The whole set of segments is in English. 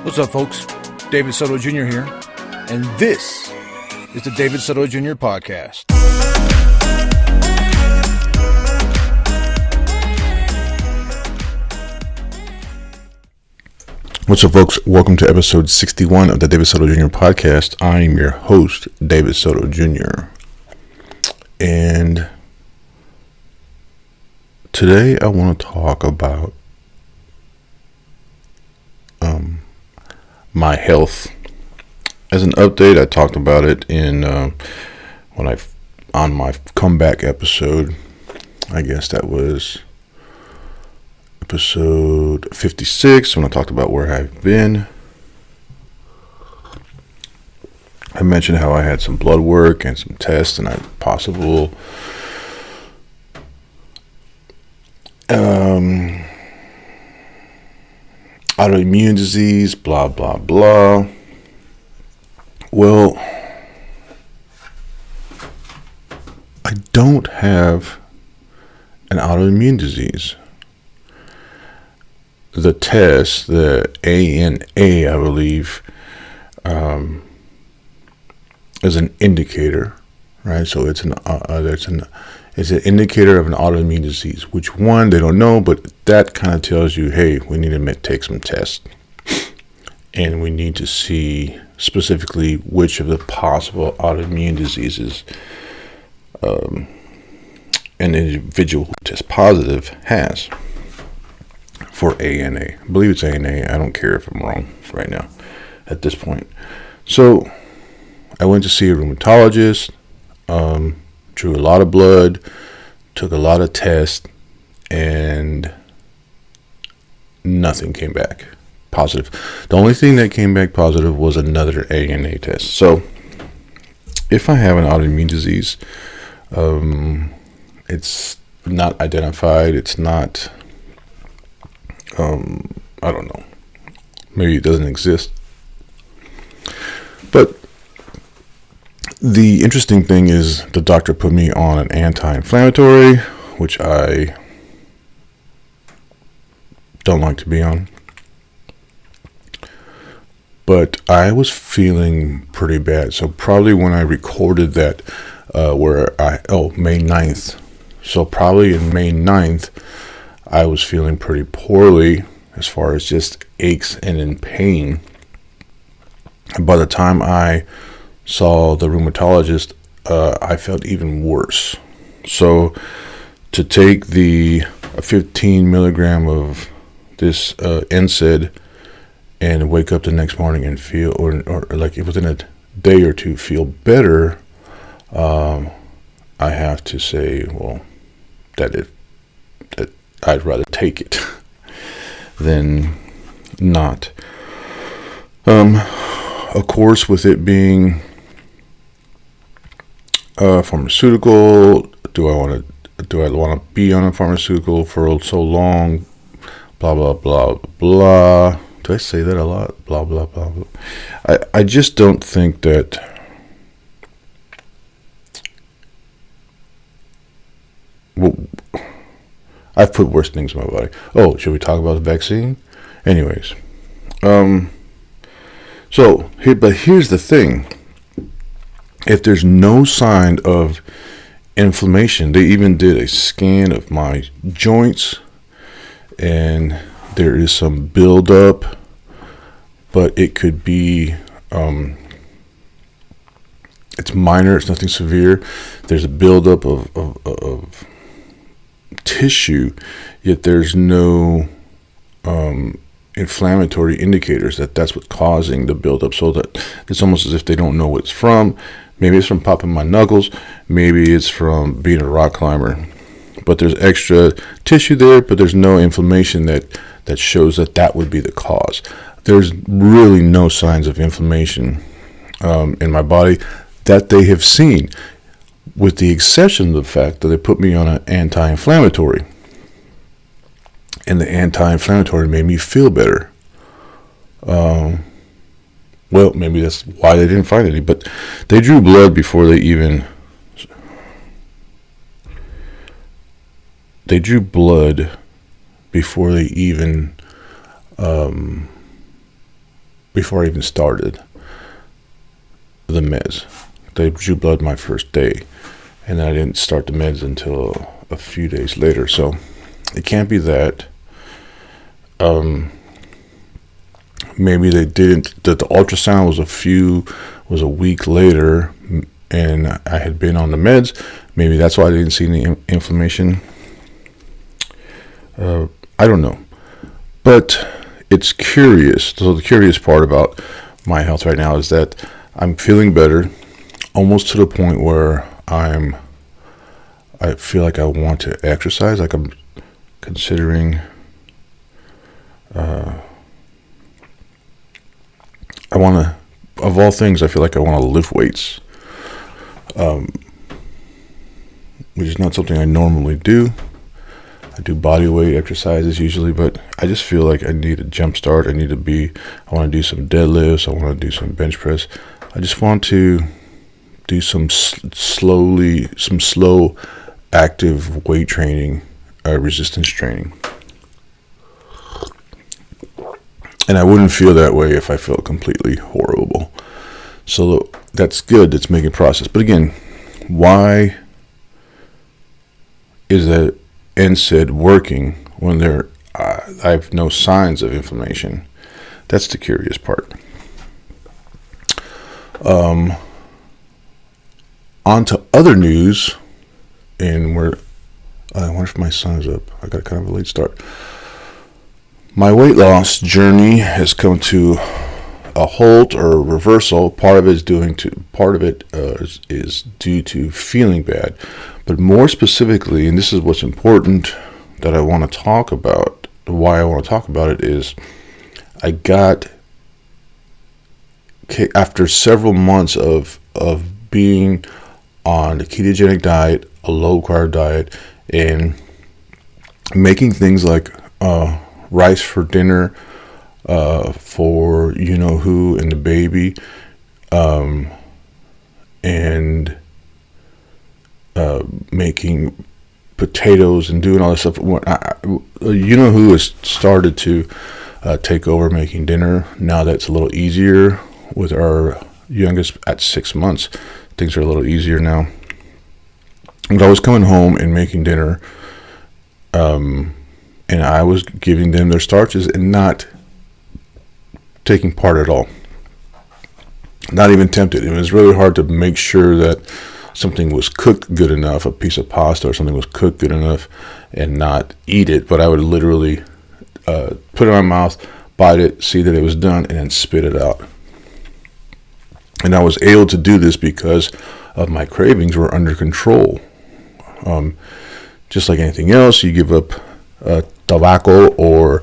What's up, folks? David Soto Jr. here, and this is the David Soto Jr. podcast. What's up, folks? Welcome to episode 61 of the David Soto Jr. podcast. I'm your host, David Soto Jr. And today I want to talk about my health. As an update, I talked about it in on my comeback episode. I guess that was episode 56 when I talked about where I've been. I mentioned how I had some blood work and some tests and possible autoimmune disease, blah, blah, blah. Well, I don't have an autoimmune disease. The test, the ANA, I believe, is an indicator, right? So it's an indicator of an autoimmune disease. Which one, they don't know, but that kind of tells you, hey, we need to take some tests. And we need to see specifically which of the possible autoimmune diseases an individual who tests positive has for ANA. I believe it's ANA. I don't care if I'm wrong right now at this point. So I went to see a rheumatologist, drew a lot of blood, took a lot of tests, and nothing came back positive. The only thing that came back positive was another ANA test. So if I have an autoimmune disease, it's not identified. It's not, I don't know. Maybe it doesn't exist. But the interesting thing is the doctor put me on an anti-inflammatory, which I don't like to be on. But I was feeling pretty bad. So probably when I recorded that, May 9th. So probably in May 9th, I was feeling pretty poorly as far as just aches and in pain. And by the time I saw the rheumatologist, I felt even worse. So to take the 15 milligram of this NSAID and wake up the next morning and feel, or like within a day or two, feel better, I have to say, well, that I'd rather take it than not. Of course, with it being pharmaceutical, do I want to be on a pharmaceutical for so long? Blah blah blah blah. Do I say that a lot? Blah blah blah blah. I just don't think that. Well, I've put worse things in my body. Oh, should we talk about the vaccine? Anyways, but here's the thing. If there's no sign of inflammation, they even did a scan of my joints, and there is some buildup, but it could be, it's minor, it's nothing severe. There's a buildup of tissue, yet there's no inflammatory indicators that's what's causing the buildup. So that it's almost as if they don't know what it's from. Maybe it's from popping my knuckles. Maybe it's from being a rock climber. But there's extra tissue there, but there's no inflammation that shows that would be the cause. There's really no signs of inflammation in my body that they have seen, with the exception of the fact that they put me on an anti-inflammatory. And the anti-inflammatory made me feel better. Well, maybe that's why they didn't find any, but they drew blood before they even before I even started the meds. They drew blood my first day, and then I didn't start the meds until a few days later. So it can't be that. Maybe they didn't. That the ultrasound was a week later, and I had been on the meds. Maybe that's why I didn't see any inflammation. I don't know, but it's curious. So the curious part about my health right now is that I'm feeling better, almost to the point where I feel like I want to exercise. Like I'm considering. I want to, of all things, I feel like I want to lift weights, which is not something I normally do. I do body weight exercises usually, but I just feel like I need a jump start. I want to do some deadlifts. I want to do some bench press. I just want to do some slow, active weight training, resistance training. And I wouldn't feel that way if I felt completely horrible. So that's good. It's making progress. But again, why is that NSAID working when I have no signs of inflammation? That's the curious part. On to other news, and I wonder if my sun is up. I got kind of a late start. My weight loss journey has come to a halt or a reversal. Part of it is due to feeling bad, but more specifically, and this is what's important that I want to talk about. Why I want to talk about it is, after several months of being on a ketogenic diet, a low carb diet, and making things like rice for dinner for who and the baby, and making potatoes and doing all this stuff. Who has started to take over making dinner now. That's a little easier with our youngest at 6 months. Things are a little easier now. But I was coming home and making dinner, and I was giving them their starches and not taking part at all. Not even tempted. It was really hard to make sure that something was cooked good enough, a piece of pasta or something was cooked good enough, and not eat it. But I would literally put it in my mouth, bite it, see that it was done, and then spit it out. And I was able to do this because of my cravings were under control. Just like anything else, you give up tobacco or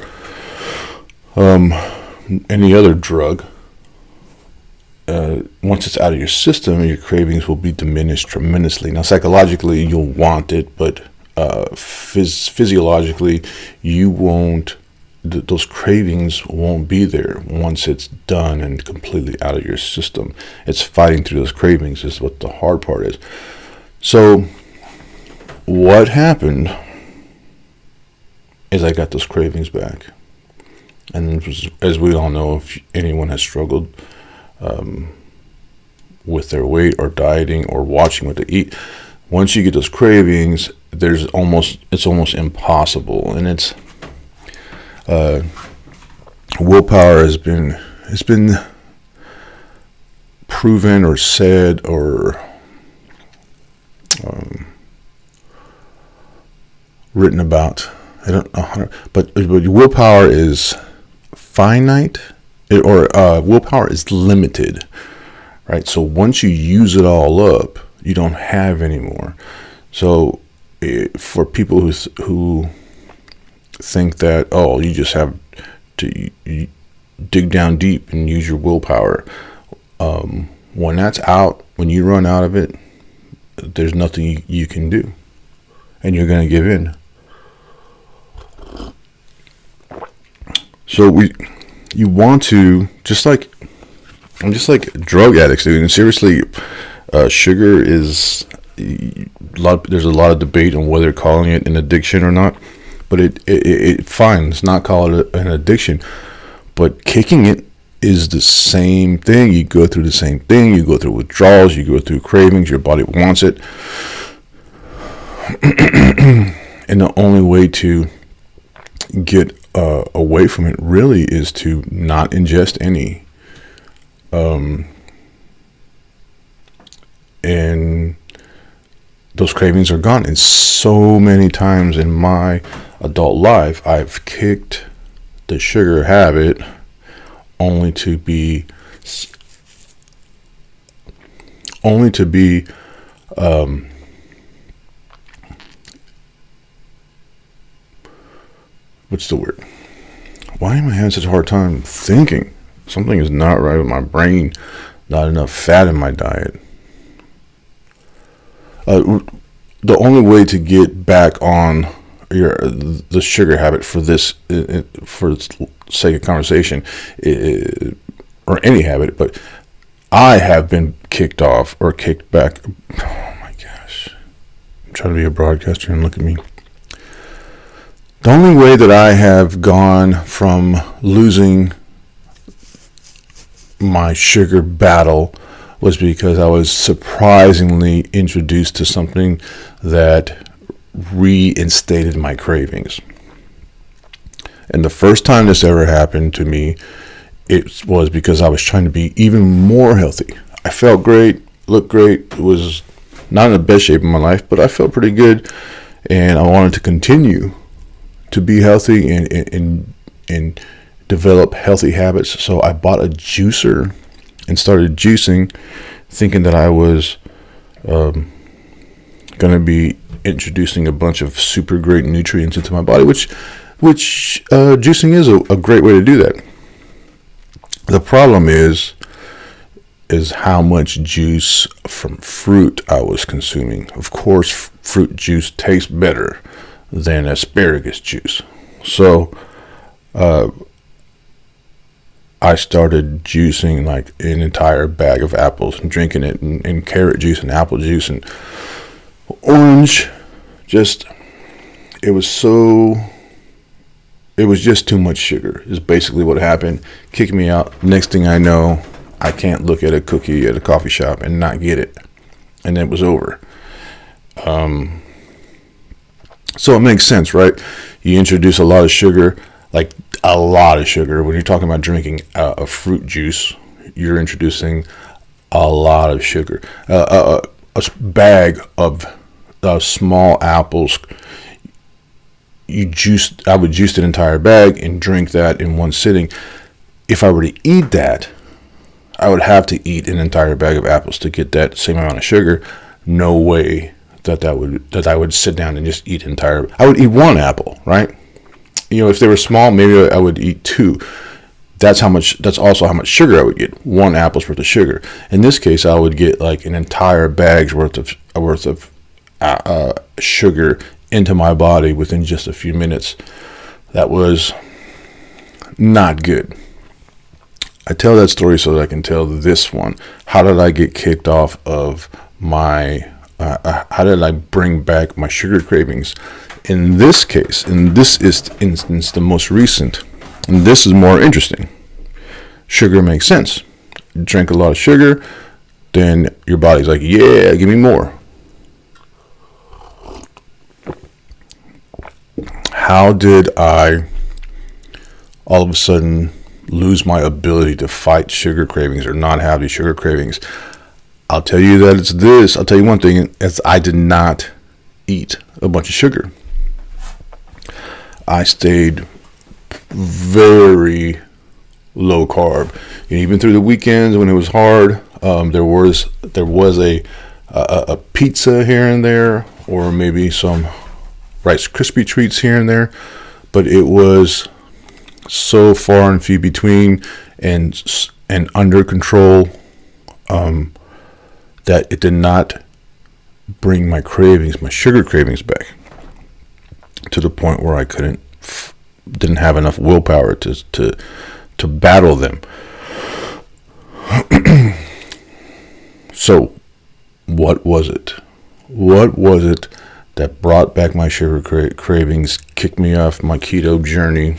any other drug, once it's out of your system, your cravings will be diminished tremendously. Now, psychologically, you'll want it, but physiologically, you won't. Those cravings won't be there once it's done and completely out of your system. It's fighting through those cravings is what the hard part is. So, what happened is I got those cravings back. And as we all know, if anyone has struggled with their weight or dieting or watching what they eat, once you get those cravings, it's almost impossible. And it's willpower has been proven or said or written about. I don't know, but willpower is finite, or willpower is limited, right? So once you use it all up, you don't have any more. So for people who think that, you just have to dig down deep and use your willpower, when that's out, when you run out of it, there's nothing you can do, and you're going to give in. So you want to, just like drug addicts do, and seriously, sugar is there's a lot of debate on whether calling it an addiction or not, but it fine, let's not call it an addiction, but kicking it is the same thing. You go through the same thing. You go through withdrawals. You go through cravings. Your body wants it. And the only way to get away from it really is to not ingest any. And those cravings are gone. And so many times in my adult life, I've kicked the sugar habit only to be what's the word? Why am I having such a hard time thinking? Something is not right with my brain. Not enough fat in my diet. The only way to get back on the sugar habit for this, for sake of conversation, or any habit, but I have been kicked off or kicked back. Oh my gosh! I'm trying to be a broadcaster and look at me. The only way that I have gone from losing my sugar battle was because I was surprisingly introduced to something that reinstated my cravings. And the first time this ever happened to me, it was because I was trying to be even more healthy. I felt great, looked great. It was not in the best shape of my life, but I felt pretty good. And I wanted to continue to be healthy and develop healthy habits. So I bought a juicer and started juicing, thinking that I was going to be introducing a bunch of super great nutrients into my body, which juicing is a great way to do that. The problem is how much juice from fruit I was consuming. Of course, fruit juice tastes better than asparagus juice. So I started juicing like an entire bag of apples and drinking it, and carrot juice and apple juice and orange. It was just too much sugar is basically what happened. Kicked me out. Next thing I know, I can't look at a cookie at a coffee shop and not get it. And it was over. So it makes sense, right? You introduce a lot of sugar, like a lot of sugar. When you're talking about drinking a fruit juice, you're introducing a lot of sugar. A bag of small apples, I would juice an entire bag and drink that in one sitting. If I were to eat that, I would have to eat an entire bag of apples to get that same amount of sugar. No way that I would sit down and just eat I would eat one apple, right? If they were small, maybe I would eat two. That's also how much sugar I would get. One apple's worth of sugar. In this case, I would get like an entire bag's worth of sugar into my body within just a few minutes. That was not good. I tell that story so that I can tell this one. How did I get kicked off of my how did I bring back my sugar cravings? In this case, in this instance, the most recent, and this is more interesting. Sugar makes sense. You drink a lot of sugar, then your body's like, yeah, give me more. How did I all of a sudden lose my ability to fight sugar cravings or not have these sugar cravings? I'll tell you that it's this. I'll tell you one thing, is I did not eat a bunch of sugar. I stayed very low carb. And even through the weekends when it was hard, there was a pizza here and there, or maybe some Rice Krispie treats here and there, but it was so far and few between and under control that it did not bring my sugar cravings back to the point where I didn't have enough willpower to battle them. So what was it? What was it that brought back my sugar cravings, kicked me off my keto journey,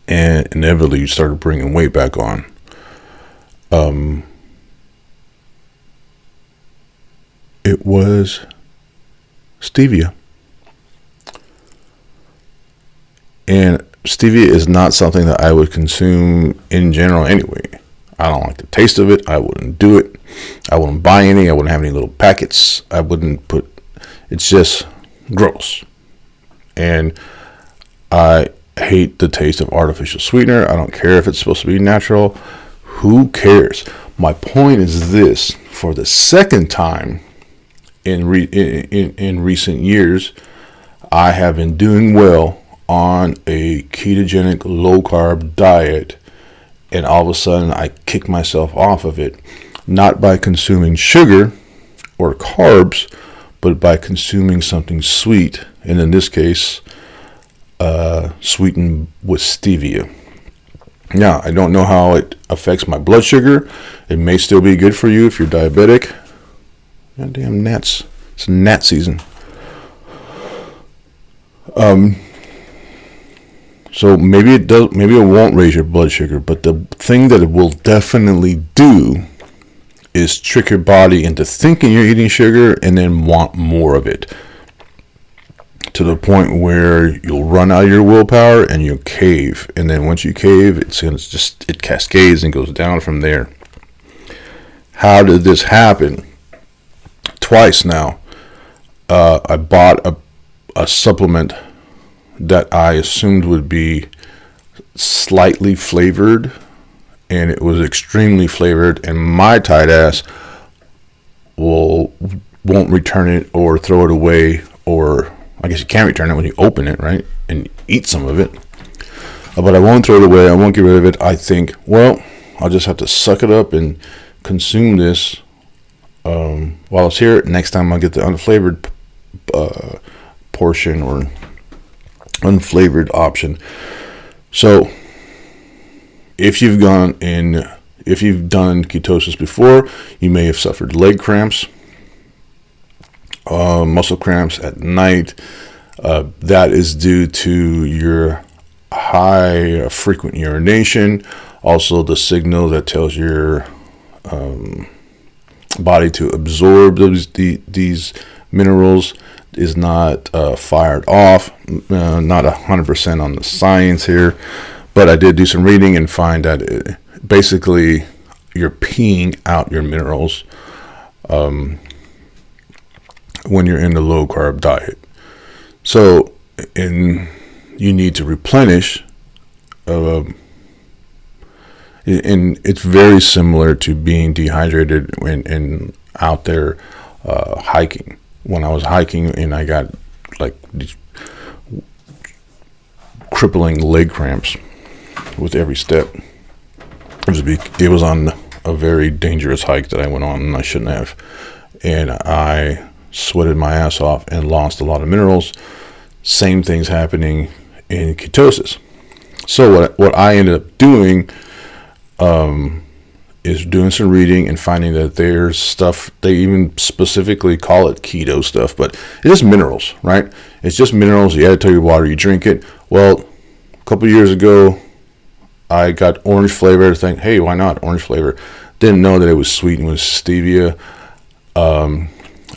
and inevitably you started bringing weight back on. It was stevia. And stevia is not something that I would consume in general anyway. I don't like the taste of it. I wouldn't do it. I wouldn't buy any. I wouldn't have any little packets. I wouldn't put, it's just gross. And I hate the taste of artificial sweetener. I don't care if it's supposed to be natural. Who cares? My point is this: for the second time in recent years, I have been doing well on a ketogenic low carb diet, and all of a sudden I kick myself off of it, not by consuming sugar or carbs, but by consuming something sweet, and in this case, sweetened with stevia. Now, I don't know how it affects my blood sugar. It may still be good for you if you're diabetic. Goddamn gnats. It's gnat season. So maybe it does. Maybe it won't raise your blood sugar, but the thing that it will definitely do is trick your body into thinking you're eating sugar and then want more of it, to the point where you'll run out of your willpower and you'll cave. And then once you cave, it cascades and goes down from there. How did this happen? Twice now. I bought a supplement that I assumed would be slightly flavored, and it was extremely flavored, and my tight ass won't return it or throw it away, or I guess you can't return it when you open it, right, and eat some of it. But I won't throw it away. I won't get rid of it. I think, well, I'll just have to suck it up and consume this while it's here. Next time I'll get the unflavored portion or unflavored option. So if you've done ketosis before, you may have suffered leg cramps, muscle cramps at night. That is due to your high frequent urination. Also, the signal that tells your body to absorb these minerals is not fired off. Not 100% on the science here, but I did do some reading and find that basically you're peeing out your minerals when you're in the low carb diet. So, you need to replenish. And it's very similar to being dehydrated and out there hiking. When I was hiking and I got like these crippling leg cramps with every step. It was on a very dangerous hike that I went on and I shouldn't have. And I sweated my ass off and lost a lot of minerals. Same things happening in ketosis. So what I ended up doing is doing some reading and finding that there's stuff, they even specifically call it keto stuff, but it's just minerals, right? It's just minerals. You add it to your water, you drink it. Well, a couple years ago, I got orange flavor. I think, hey, why not orange flavor? Didn't know that it was sweetened with stevia. I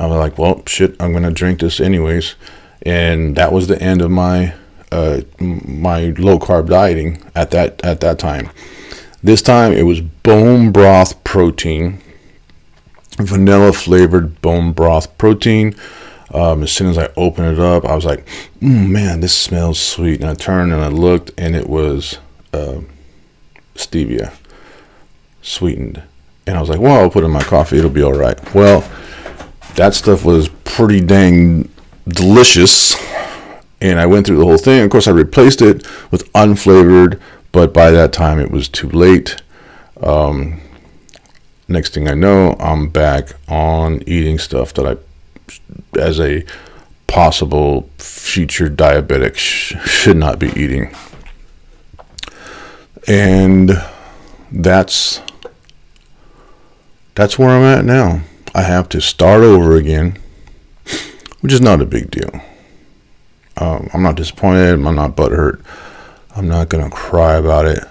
was like, well, shit, I'm going to drink this anyways. And that was the end of my low carb dieting at that time. This time it was bone broth protein, vanilla flavored bone broth protein. As soon as I opened it up, I was like, man, this smells sweet. And I turned and I looked, and it was stevia, sweetened. And I was like, well, I'll put it in my coffee. It'll be all right. Well, that stuff was pretty dang delicious. And I went through the whole thing. Of course, I replaced it with unflavored, but by that time it was too late. Next thing I know, I'm back on eating stuff that I, as a possible future diabetic, should not be eating. And that's where I'm at now. I have to start over again, which is not a big deal. I'm not disappointed. I'm not butthurt. I'm not going to cry about it.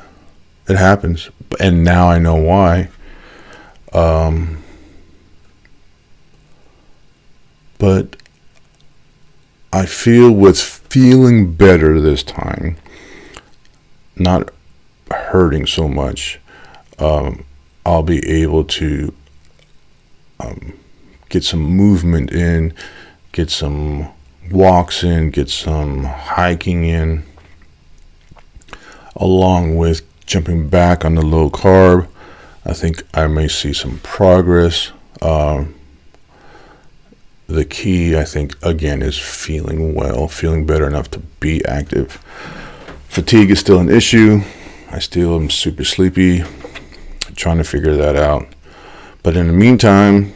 It happens. And now I know why. But I feel with feeling better this time, not hurting so much, I'll be able to get some movement in, get some walks in, get some hiking in, along with jumping back on the low carb. I think I may see some progress. The key, I think, again, is feeling well, feeling better enough to be active. Fatigue is still an issue. I still am super sleepy, trying to figure that out. But in the meantime,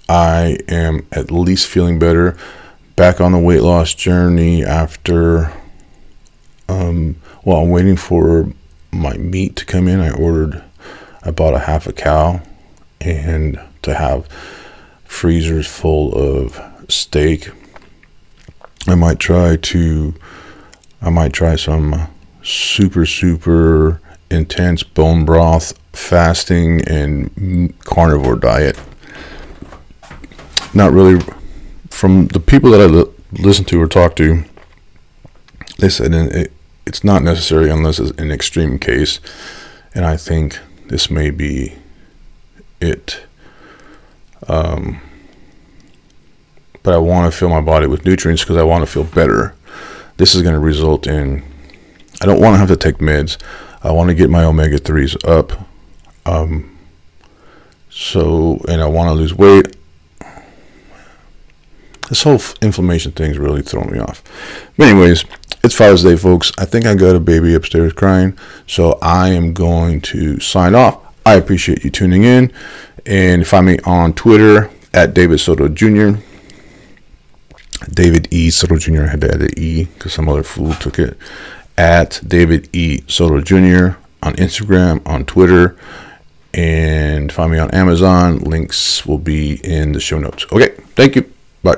I am at least feeling better. Back on the weight loss journey after, I'm waiting for my meat to come in. I bought a half a cow, and to have freezers full of steak. I might try some super intense bone broth fasting and carnivore diet. Not really. From the people that I listen to or talk to, they said it's not necessary unless it's an extreme case, and I think this may be it. But I want to fill my body with nutrients because I want to feel better. This is going to result in, I don't want to have to take meds. I want to get my omega-3s up. And I want to lose weight. This whole inflammation thing is really throwing me off. But anyways, it's Father's Day, folks. I think I got a baby upstairs crying. So I am going to sign off. I appreciate you tuning in. And find me on Twitter at David Soto Jr. David E. Soto Jr. I had to add the E because some other fool took it. At David E. Soto Jr. on Instagram, on Twitter, and find me on Amazon. Links will be in the show notes. Okay, thank you. Bye.